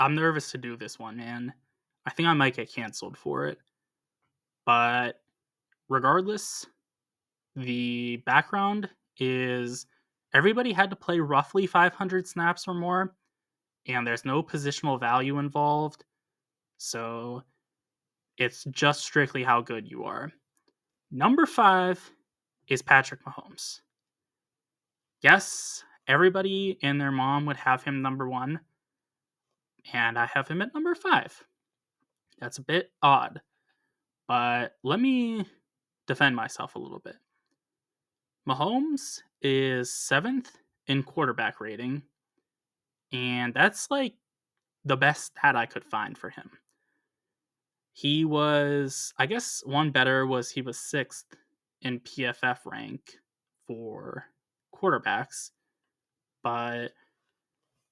I'm nervous to do this one, man. I think I might get canceled for it. But regardless, the background is everybody had to play roughly 500 snaps or more, and there's no positional value involved. So it's just strictly how good you are. Number 5 is Patrick Mahomes. Yes, everybody and their mom would have him number 1, and I have him at number 5. That's a bit odd, but let me defend myself a little bit. Mahomes is 7th in quarterback rating, and that's like the best stat I could find for him. He was, I guess one better was he was 6th in PFF rank for quarterbacks, but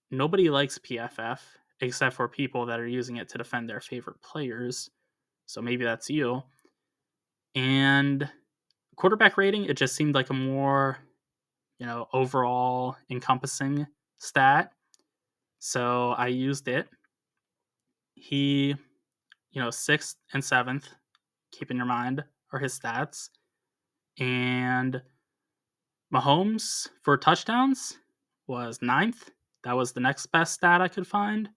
nobody likes PFF except for people that are using it to defend their favorite players. So maybe that's you. And quarterback rating, it just seemed like a more, overall encompassing stat. So I used it. He, 6th and 7th, keep in your mind, are his stats. And Mahomes for touchdowns was 9th. That was the next best stat I could find.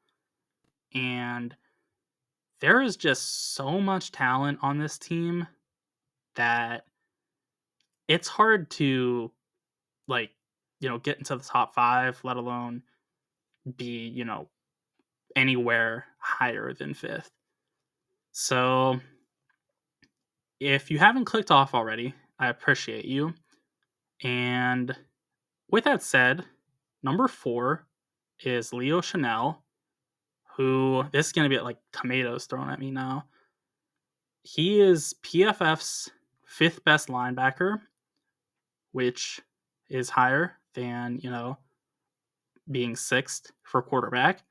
And there is just so much talent on this team that it's hard to, get into the top 5, let alone be, anywhere higher than 5th. So if you haven't clicked off already, I appreciate you. And with that said, number 4 is Leo Chanel, who, this is going to be like tomatoes thrown at me now. He is PFF's 5th best linebacker, which is higher than, being 6th for quarterback.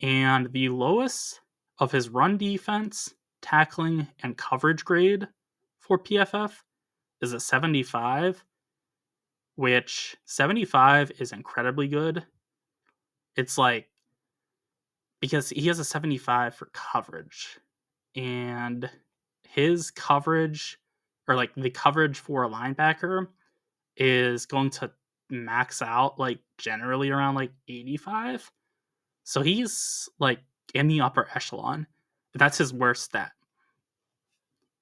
And the lowest of his run defense, tackling, and coverage grade for PFF is a 75, which 75 is incredibly good. It's like, because he has a 75 for coverage, and his coverage, or like the coverage for a linebacker, is going to max out like generally around like 85. So he's like in the upper echelon. That's his worst stat.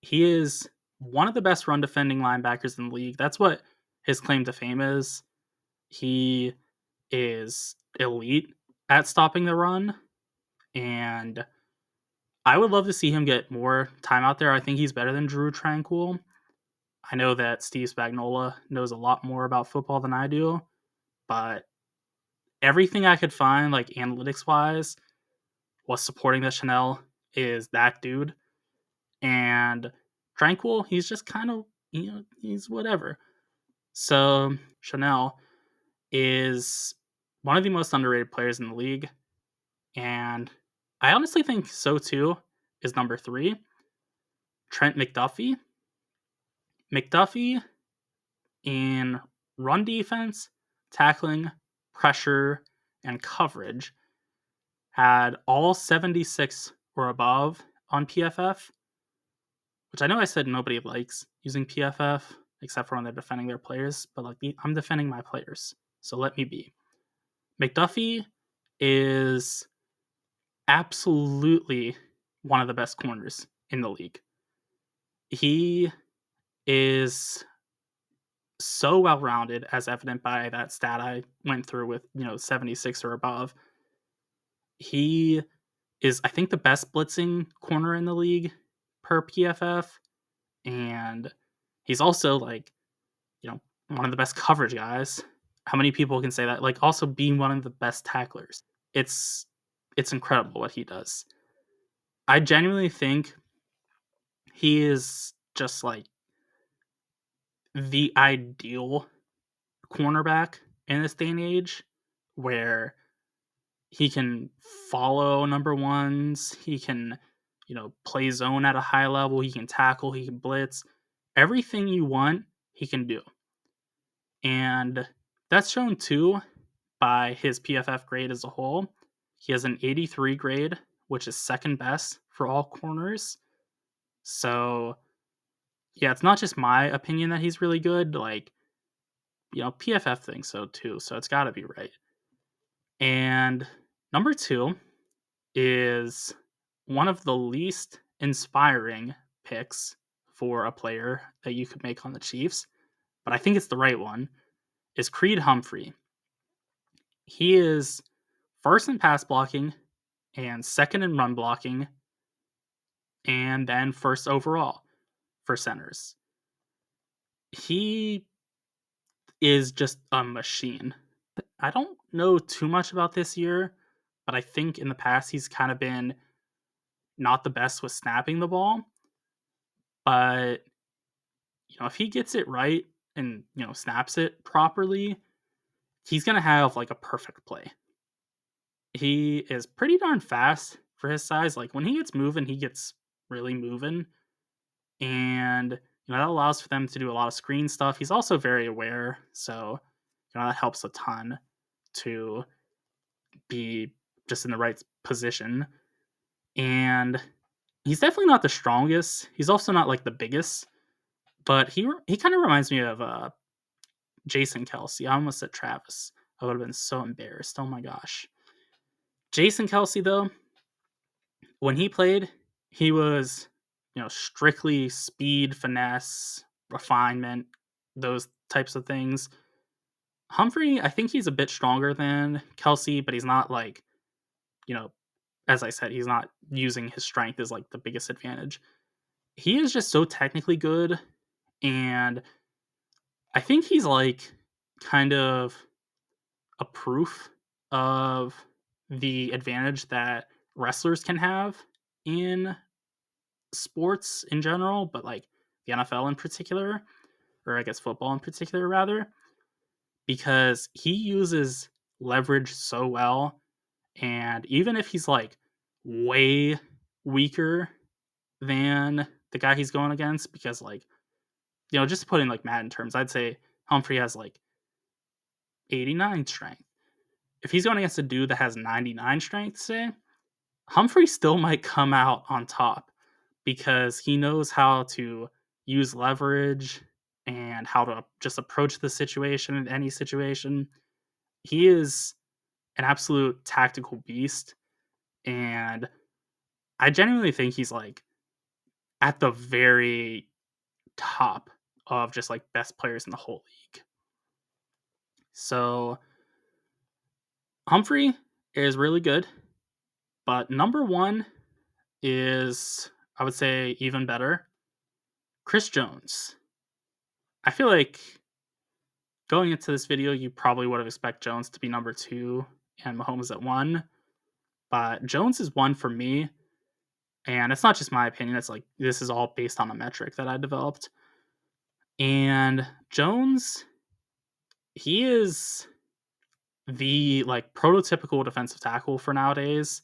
He is one of the best run defending linebackers in the league. That's what his claim to fame is. He is elite at stopping the run, and I would love to see him get more time out there. I think he's better than Drew Tranquil. I know that Steve Spagnuolo knows a lot more about football than I do, but everything I could find, like analytics wise, was supporting that Chanel is that dude. And Tranquil, he's just kind of, he's whatever. So Chanel is one of the most underrated players in the league. And I honestly think so too is number 3, Trent McDuffie. McDuffie in run defense, tackling, pressure, and coverage had all 76 or above on PFF, which I know I said nobody likes using PFF except for when they're defending their players, but like I'm defending my players, so let me be. McDuffie is absolutely one of the best corners in the league. He is so well-rounded, as evident by that stat I went through with, 76 or above. He is, I think, the best blitzing corner in the league per PFF, and he's also like, one of the best coverage guys. How many people can say that? Like, also being one of the best tacklers. It's incredible what he does. I genuinely think he is just like the ideal cornerback in this day and age, where he can follow number ones, he can, play zone at a high level, he can tackle, he can blitz. Everything you want, he can do. And that's shown too by his PFF grade as a whole. He has an 83 grade, which is second best for all corners. So, yeah, it's not just my opinion that he's really good. Like, PFF thinks so too. So it's got to be right. And number 2 is one of the least inspiring picks for a player that you could make on the Chiefs, but I think it's the right one, is Creed Humphrey. He is first in pass blocking and second in run blocking, and then first overall for centers. He is just a machine. I don't know too much about this year, but I think in the past he's kind of been not the best with snapping the ball. But if he gets it right and snaps it properly, he's gonna have like a perfect play. He is pretty darn fast for his size. Like when he gets moving, he gets really moving, and that allows for them to do a lot of screen stuff. He's also very aware, so that helps a ton to be just in the right position. And he's definitely not the strongest. He's also not like the biggest, but he kind of reminds me of Jason Kelce. I almost said Travis. I would have been so embarrassed. Oh my gosh. Jason Kelce, though, when he played, he was, strictly speed, finesse, refinement, those types of things. Humphrey, I think he's a bit stronger than Kelce, but he's not like, as I said, he's not using his strength as like the biggest advantage. He is just so technically good, and I think he's like kind of a proof of the advantage that wrestlers can have in sports in general, but like the NFL in particular, or I guess football in particular, rather, because he uses leverage so well. And even if he's like way weaker than the guy he's going against, because like, just to put in like Madden terms, I'd say Humphrey has like 89 strength. If he's going against a dude that has 99 strength, say, Humphrey still might come out on top because he knows how to use leverage and how to just approach the situation in any situation. He is an absolute tactical beast, and I genuinely think he's like at the very top of just like best players in the whole league. So Humphrey is really good, but number 1 is, I would say, even better, Chris Jones. I feel like going into this video, you probably would have expected Jones to be number 2 and Mahomes at 1, but Jones is 1 for me, and it's not just my opinion. It's like this is all based on a metric that I developed. And Jones, he is the like prototypical defensive tackle for nowadays.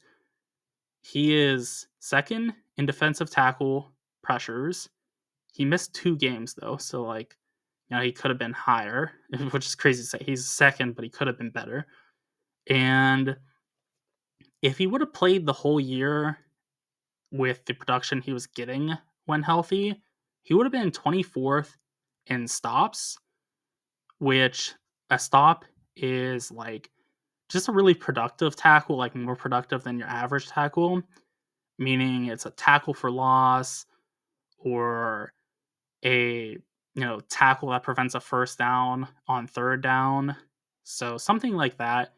He is second in defensive tackle pressures. He missed 2 games though, so like he could have been higher, which is crazy to say. He's second, but he could have been better. And if he would have played the whole year with the production he was getting when healthy, he would have been 24th in stops, which a stop is like just a really productive tackle, like more productive than your average tackle, meaning it's a tackle for loss or a tackle that prevents a first down on third down. So something like that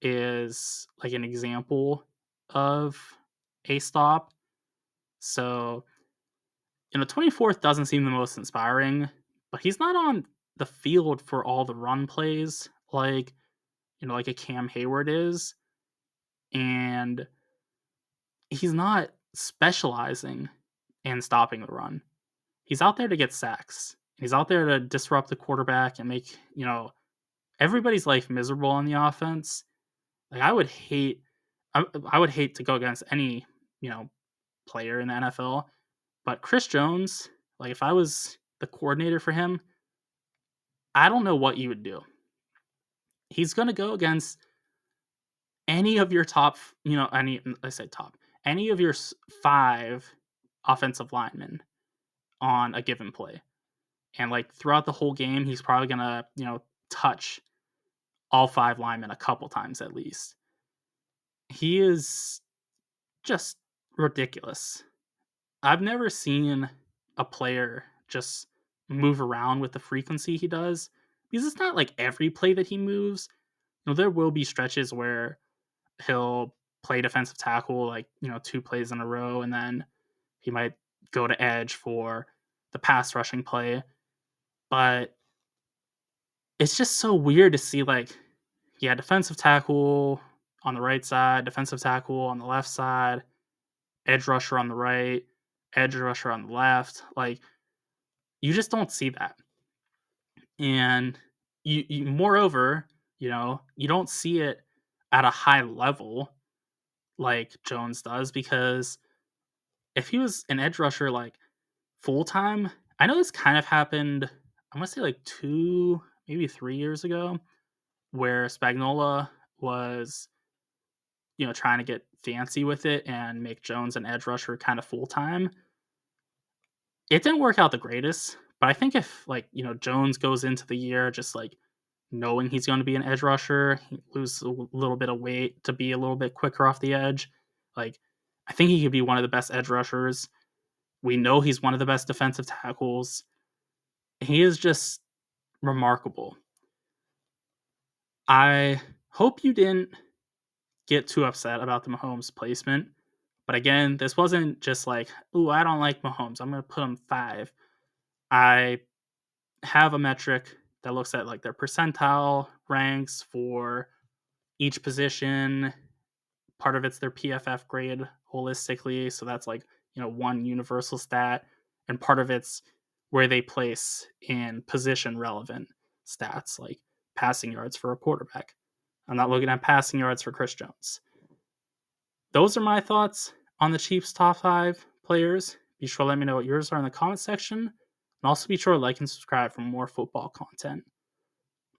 is like an example of a stop. So 24th doesn't seem the most inspiring, but he's not on the field for all the run plays like like a Cam Hayward is, and he's not specializing in stopping the run. He's out there to get sacks. He's out there to disrupt the quarterback and make, everybody's life miserable on the offense. Like I would hate to go against any, player in the NFL, but Chris Jones, like if I was the coordinator for him, I don't know what you would do. He's going to go against any of your top, any of your 5 offensive linemen on a given play. And like throughout the whole game, he's probably going to, touch all 5 linemen a couple times at least. He is just ridiculous. I've never seen a player just move around with the frequency he does, because it's not like every play that he moves. There will be stretches where he'll play defensive tackle, like, 2 plays in a row, and then he might go to edge for the pass rushing play. But it's just so weird to see, like, defensive tackle on the right side, defensive tackle on the left side, edge rusher on the right, edge rusher on the left. Like, you just don't see that. And you moreover, you don't see it at a high level like Jones does, because if he was an edge rusher like full time, I know this kind of happened, I want to say like 2, maybe 3 years ago, where Spagnuolo was, trying to get fancy with it and make Jones an edge rusher kind of full time. It didn't work out the greatest, but I think if, like, Jones goes into the year just like knowing he's going to be an edge rusher, he loses a little bit of weight to be a little bit quicker off the edge. Like, I think he could be one of the best edge rushers. We know he's one of the best defensive tackles. He is just remarkable. I hope you didn't get too upset about the Mahomes placement. But again, this wasn't just like, ooh, I don't like Mahomes, I'm going to put him 5. I have a metric that looks at like their percentile ranks for each position. Part of it's their PFF grade holistically, so that's like, one universal stat, and part of it's where they place in position relevant stats, like passing yards for a quarterback. I'm not looking at passing yards for Chris Jones. Those are my thoughts on the Chiefs' top 5 players. Be sure to let me know what yours are in the comment section, and also be sure to like and subscribe for more football content.